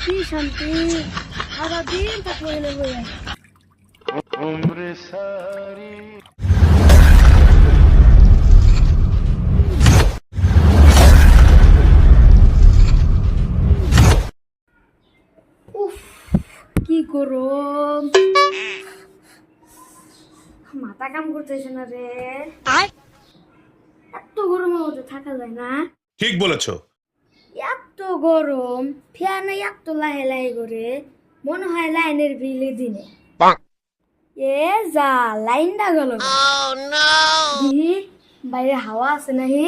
কি শান্তি, সারাদিন থাকবো এনে বইয়া। উফ, কি গরম, মাথা কাম করতেছে না রে। এত গরমের মধ্যে থাকা যায় না। ঠিক বলেছো। এত গরম, ফ্যানে এত লাহে লাহে করে মনে হয় লাইনের বিলে দিনে। এ যা, লাইনটা গেল। দিহি বাইরে হাওয়া আছে নাহি।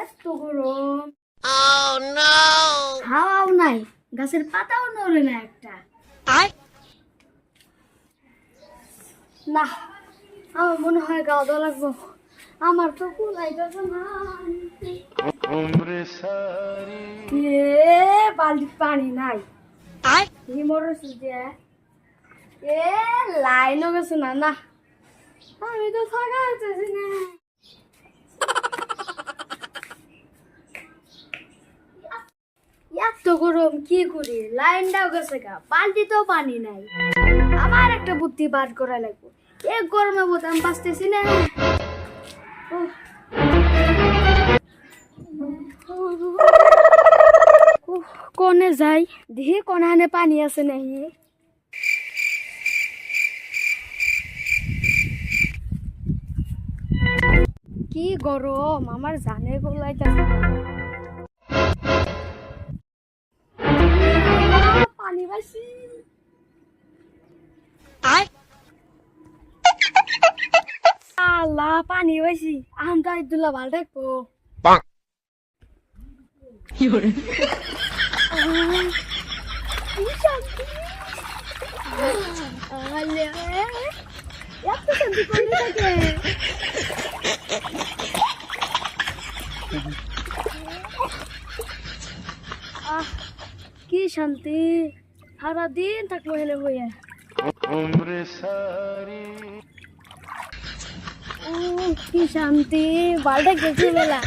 এত গরম, হাওয়াও নাই, গাছের পাতাও নড়ে না একটা। না, আমার মনে হয় গাও দেওয়া লাগবো। আমার তো কুলাই যাবে না। বালতি পানি নাই। এ লাইনও গেছে না। না, আমি তো থাকা হইতেছি না। এত গরম কি করি, লাইনটাও গেছে গা, বালতিতেও পানি নাই। আমার একটা বুদ্ধি বার করা লাগবে। এক গরমে বোধ আমি বাঁচতেছি না। কোনে যাই দেখি, কোনখানে পানি আছে নাকি। কি গরম, আমার জানে গোলাইতেছে। পানি পাইছি। আল্লাহ, পানি পাইছি। আমটা ইদুল্লাহ ভাল দেখবো। কি শান্তি, সারাদিন থাকবো হেলে হইয়া। কি শান্তি, বালটা গেছি বেলা।